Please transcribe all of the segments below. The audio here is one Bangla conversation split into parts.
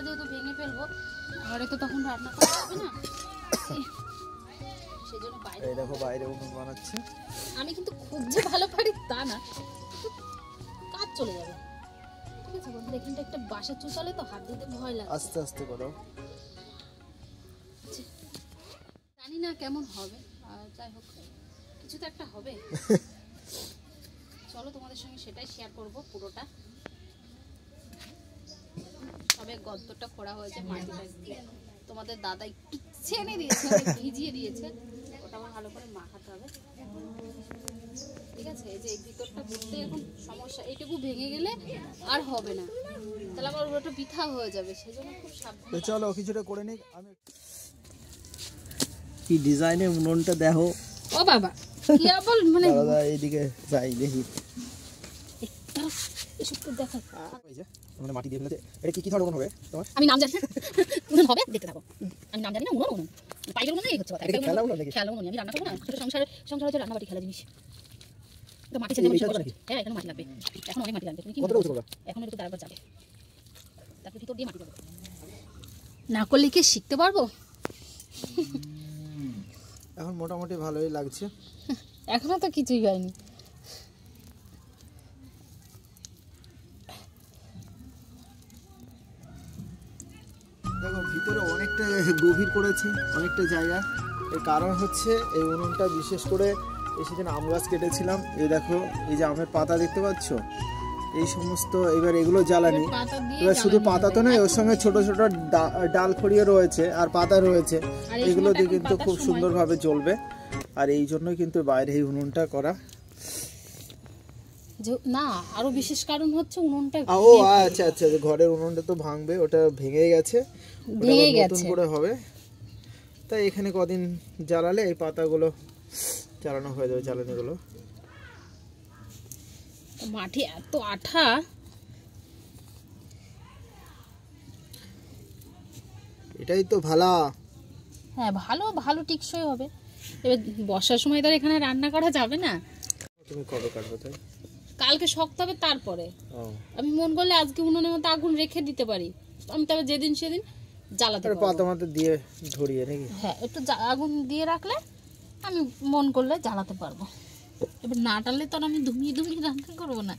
যেহেতু ভেঙে ফেলবো, ঘরে তো তখন রান্না করা যাবে না, সেজন্য বাইরে। এই দেখো বাইরে উনুন বানাচ্ছে। আমি কিন্তু খুব যে ভালো পারি তা না, কাজ চলে যাবে। ঠিক আছে বন্ধুরা, এখানটা একটা বাসা চুষালে তো হাত দিতে ভয় লাগে। আস্তে আস্তে করো। জানি না কেমন হবে, যাই হোক কিছু তো একটা হবে। চলো তোমাদের সঙ্গে সেটাই শেয়ার করব পুরোটা। সবে গর্তটা খোঁড়া হয়েছে, মাটিটা দিয়ে তোমাদের দাদা একটু ছেনে দিয়েছে, ভিজিয়ে দিয়েছে, ওটা আবার ভালো করে মাখাতে হবে। ঠিক আছে, এই যে এই ভিতরটা করতে এখন সমস্যা, এইটুকু ভেঙে গেলে আর হবে না, তাহলে আমার ওটা বৃথা হয়ে যাবে, সেজন্য খুব সাবধানে। চলো কিছুটা করে নিই। আমি কি ডিজাইনের উনুনটা দেখো। ও বাবা, কি আবার মানে দাদা এইদিকে যাই দেখি। এসব তো দেখা মানে মাটি দিয়ে ফেলেছে। এটা কি কি ধরনের উনুন হবে তোমার? আমি নাম জানি না, উনুন হবে দেখতে থাকো। আমি নাম জানি না, উনুন উনুন পাইবেল উনুন এই হচ্ছে কথা। এটা খেলা উনুন নাকি? খেলা উনুন, আমি রান্না করব না, ছোট সংসারে হচ্ছে রান্নাবাটি খেলা জিনিস। তো মাটি চেনে মানুষ করবে। হ্যাঁ এখানে মাটি লাগবে, এখন অনেক মাটি লাগবে। তুমি কি কতটা উঁচু করবে? এখন একটু তারপর যাবে, তারপর ভিতর দিয়ে মাটি দেবে। না করলে কি শিখতে পারবো? এখন মোটামুটি ভালোই লাগছে। এখনো তো কিছুই হয়নি। দেখো ভিতরে অনেকটা গভীর করেছে, অনেকটা জায়গা। এর কারণ হচ্ছে এই উনুনটা বিশেষ করে এই সেদিন আম গাছ কেটেছিলাম, এই দেখো এই যে আমের পাতা দেখতে পাচ্ছ, এই সমস্ত এবার এগুলো জ্বালানি। এবার শুধু পাতা তো নয়, ওর সঙ্গে ছোট ছোট ডাল খড়িয়ে রয়েছে আর পাতা রয়েছে, এগুলো দিয়ে কিন্তু খুব সুন্দরভাবে জ্বলবে। আর এই জন্যই কিন্তু বাইরে এই উনুনটা করা। না আরো বিশেষ কারণ হচ্ছে উনুনটা। ও আচ্ছা আচ্ছা, ঘরের উনুনটা তো ভাঙবে, ওটা ভেঙে গেছে, নতুন করে হবে। তাই এখানে কদিন জ্বালালে এই পাতাগুলো জ্বালানো হয়ে যাবে, জ্বালানিগুলো। মাটি এত আঠা, এটাই তো ভালো। হ্যাঁ ভালো ভালো টিকসই হবে। এবার বর্ষার সময় তো এখানে রান্না করা যাবে না। তুমি কবে কাটবে তাই? কালকে শক্ত হবে, তারপরে আমি মন করলে আজকে উনুনের মধ্যে আগুন রেখে দিতে পারি, আমি তবে যেদিন সেদিন জ্বালাতে পারবো। পাতা মাতা দিয়ে ধরিয়ে নাকি? হ্যাঁ একটু আগুন দিয়ে রাখলে আমি মন করলে জ্বালাতে পারবো। এবার না টানলে তো আমি ধুমিয়ে ধুমিয়ে রান্না করবো না।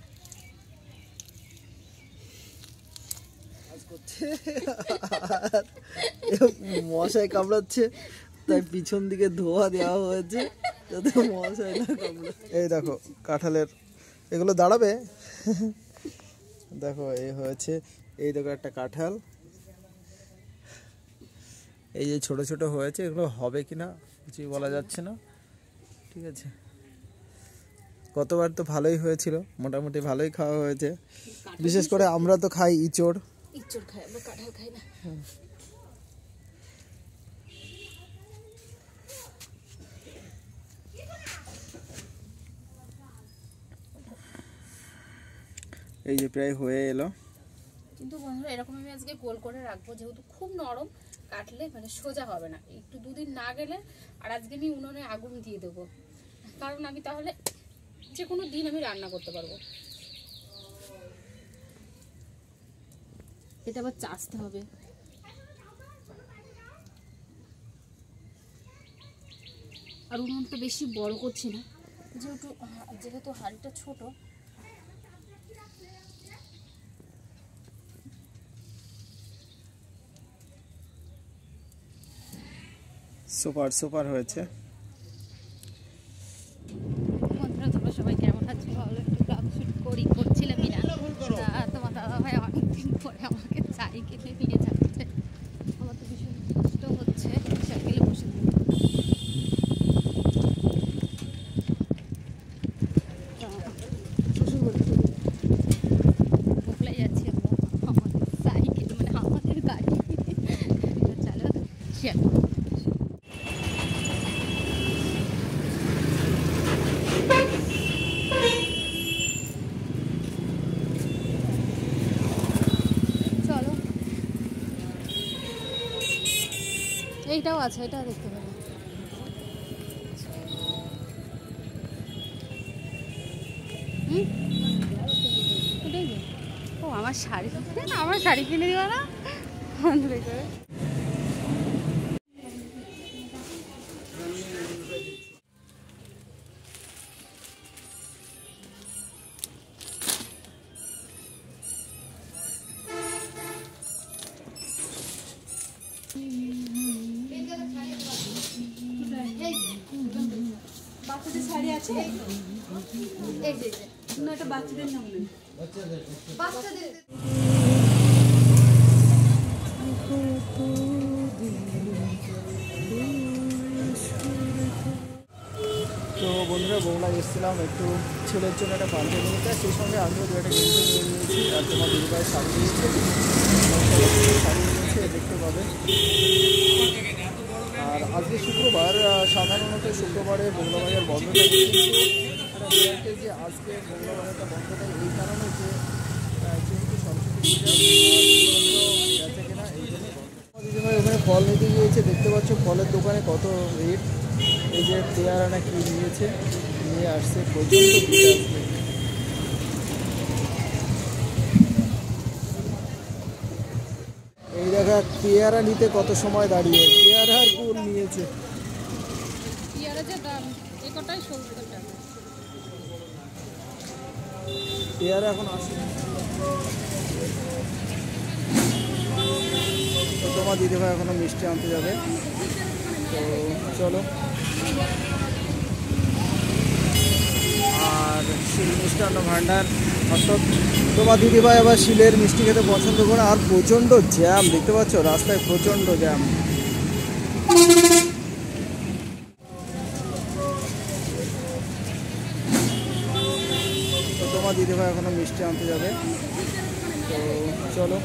মশাই কামড়াচ্ছে, তাই পিছন দিকে ধোয়া দেওয়া হয়েছে যাতে মশাই না কামড়ে। এই দেখো কাঁঠালের এগুলো দাঁড়াবে। দেখো এই হয়েছে, এই দেখো একটা কাঁঠাল, এই যে ছোট ছোট হয়েছে, এগুলো হবে কিনা কিছুই বলা যাচ্ছে না। ঠিক আছে, গতবার তো ভালোই হয়েছিল, মোটামুটি ভালোই খাওয়া হয়েছে। বিশেষ করে আমরা তো খাই ইঁচড়, খাই, আমরা কাঁঠাল খাই না। এই যে প্রায় হয়ে এলো। কিন্তু বন্ধুরা এরকম আমি আজকে গোল করে রাখবো, যেহেতু খুব নরম, কাটলে মানে সোজা হবে না, একটু দুদিন না গেলে। আর আজকে আমি উনুনে আগুন দিয়ে দেবো, কারণ আমি তাহলে যে কোনো দিন আমি রান্না করতে পারবো। এটা আবার চাষতে হবে। আর উনুনটা বেশি বড় করছি না, যেহেতু হাঁড়িটা ছোট। সুপার সুপার হয়েছে। বন্ধুরা তোমরা সবাই কেমন আছো? ভালো একটু ব্লগ শুট করছিলামই না, তোমার দাদা ভাই অনেকদিন পরে আমাকে চাই কিনে নিয়ে যাচ্ছে। আমার তো ভীষণ কষ্ট হচ্ছে, সাইকেলে বসে ভোগলাই যাচ্ছি আমার সাইকেল, মানে আমাদের গাড়ি। চলো শেয়ার করো। এইটাও আছে, এটা দেখতে পাবো। এটাই ও আমার শাড়ি, আমার শাড়ি কিনে দিবা না? অঞ্জলি করে। বাচ্চাদের শাড়ি আছে এই যে না, এটা বাচ্চাদের নাম নেই, বাচ্চাদের। তো বন্ধুরা বগুলা এসেছিলাম একটু ছেলের জন্য একটা পাঞ্জাবি নিতে, সেই সঙ্গে আমিও দু একটা গেঞ্জি নিয়ে নিয়েছি। আর তোমার দিদিভাই শাড়ি নিয়েছে, শাড়ি নিয়েছে দেখতে পাবে। আর আজকে শুক্রবার, সাধারণত শুক্রবারে বগুলা বাজার বন্ধ থাকে, কিন্তু একটা যে আজকে বগুলা বাজারটা বন্ধ থাকে এই কারণে যে যেহেতু সরস্বতী পূজা বেচে কেনা এই জন্য বন্ধ। দিদিভাই ওখানে ফল নিতে গিয়েছে, দেখতে পাচ্ছ ফলের দোকানে কত রেট। এই যে পেয়ারা না কি নিয়েছে, নিয়ে আসছে, প্রচণ্ড ভিড় আসছে। এই দেখা পেয়ারা নিতে কত সময় দাঁড়িয়ে, পেয়ারা আর কুল নিয়েছে। পেয়ারা যে দাম একটাই 70 টাকা। পেয়ারা এখন আসে। তো তোমার দিদিভাই এখনো মিষ্টি আনতে যাবে, তো চলো। আর শিল মিষ্টান্ন ভাণ্ডার, অর্থাৎ তোমার দিদিভাই আবার শিলের মিষ্টি খেতে পছন্দ করে। আর প্রচণ্ড জ্যাম, দেখতে পাচ্ছ রাস্তায় প্রচণ্ড জ্যাম। তো তোমার দিদিভাই এখনো মিষ্টি আনতে যাবে, তো চলো।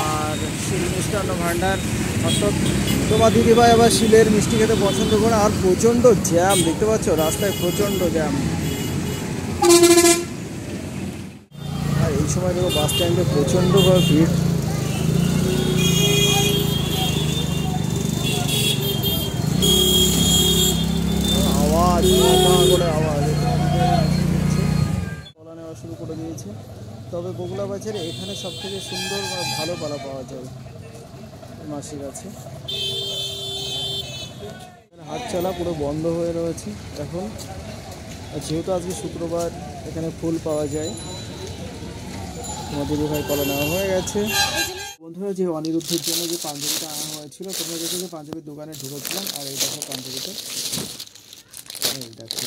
আর শিল মিষ্টান্ন ভাণ্ডার, অর্থাৎ তোমার দিদিভাই আবার শিলের মিষ্টি খেতে পছন্দ করে। আর প্রচণ্ড জ্যাম, দেখতে পাচ্ছ রাস্তায় প্রচণ্ড জ্যাম। আর এই সময় দেখো বাস স্ট্যান্ডে প্রচণ্ডভাবে ভিড়। আওয়াজ করে আওয়াজ কলা নেওয়া শুরু করে দিয়েছে। তবে বগুলা বাজারে এখানে সব থেকে সুন্দর ভালো কলা পাওয়া যায় মাসির কাছে। হাট চলা পুরো বন্ধ হয়ে রয়েছে এখন, যেহেতু আজকে শুক্রবার এখানে ফুল পাওয়া যায়। তোমার দিদিভাই কলা নেওয়া হয়ে গেছে। বন্ধুরা, যে অনিরুদ্ধের জন্য যে পাঞ্জাবিটা আনা হয়েছিল, তোমরা দেখো যে পাঞ্জাবির দোকানে ঢুকেছিলাম। আর এই দেখো পাঞ্জাবিটা, এই দেখো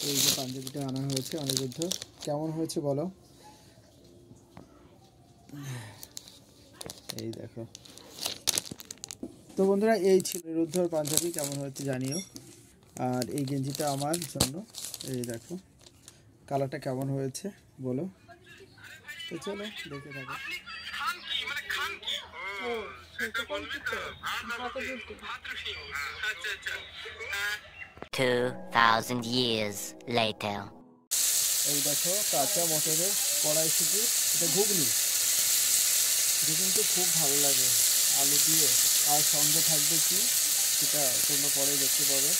এই যে পাঞ্জাবিটা আনা হয়েছে অনিরুদ্ধ, কেমন হয়েছে বলো? এই দেখো। তো বন্ধুরা, এই ছিল অনিরুদ্ধর পাঞ্জাবি, কেমন হয়েছে জানিও। আর এই গেঞ্জিটা আমার জন্য, এই দেখো কালারটা কেমন হয়েছে বলো। তো চলো দেখে থাকো। 2000 years later. এই দেখো কাঁচা মটরের কড়াইশুঁটি, এটা ঘুগনি, এটা কিন্তু খুব ভালো লাগে আলু দিয়ে। আর সঙ্গে থাকবে কি সেটা তোমরা পরে দেখতে পাবে।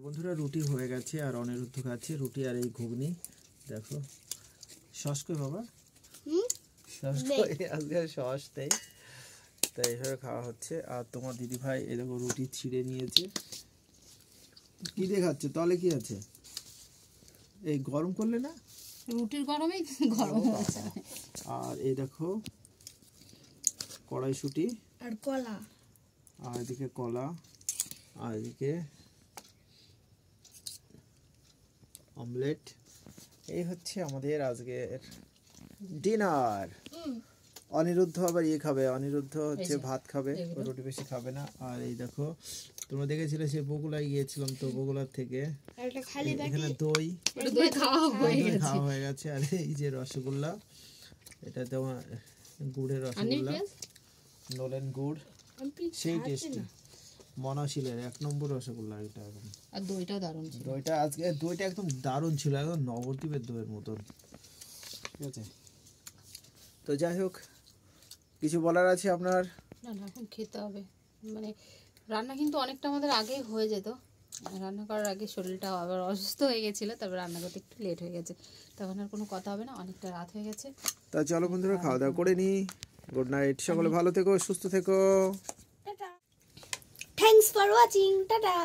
বন্ধুরা, রুটি হয়ে গেছে আর অনিরুদ্ধ খাচ্ছে রুটি আর এই ঘুগনি। দেখো সস কই বাবা, সস কই, আজকে সস নেই, তাই এইভাবে খাওয়া হচ্ছে। আর তোমার দিদিভাই এই দেখো রুটি ছিঁড়ে নিয়েছে। কি দিয়ে খাচ্ছে? তলে কি আছে? এই গরম করলে না, রুটির গরমেই গরম হচ্ছে। আর এই দেখো কড়াইশুঁটি আর কলা, আর এদিকে কলা, আর এদিকে অমলেট। এই হচ্ছে আমাদের আজকের ডিনার। অনিরুদ্ধ আবার ইয়ে খাবে, অনিরুদ্ধ হচ্ছে ভাত খাবে, রুটি বেশি খাবে না। আর এই দেখো তোমরা দেখেছিলে সে বগুড়ায় গিয়েছিলাম, তো বগুড়ার থেকে আর এটা খালি এখানে দই ওটা দই খাওয়া হয়ে দই গেছে। খাওয়া হয়ে গেছে। আর এই যে রসগোল্লা, এটা তোমার গুড়ের রসগোল্লা, নলেন গুড়, সেই টেস্টি। মনাশিলের 1 নম্বর রসগোল্লা এটা একদম। আর দইটাও দারুণ ছিল। দইটা আজকে দইটা একদম দারুণ ছিল, একদম নবদ্বীপের দইয়ের মতন। ঠিক আছে, তো যাই হোক, কিছু বলার আছে আপনার? না না, এখন খেতে হবে। মানে রান্না কিন্তু অনেকটা আমাদের আগেই হয়ে যেত, রান্না করার আগে শরীরটা আবার অসুস্থ হয়ে গেছিলো, তারপর রান্না করতে একটু লেট হয়ে গেছে, তখন আর কোনো কথা হবে না, অনেকটা রাত হয়ে গেছে। তা চলো বন্ধুরা, খাওয়া দাওয়া করে নি। গুড নাইট, সকলে ভালো থেকো, সুস্থ থেকো। Tata. Thanks for watching, tata.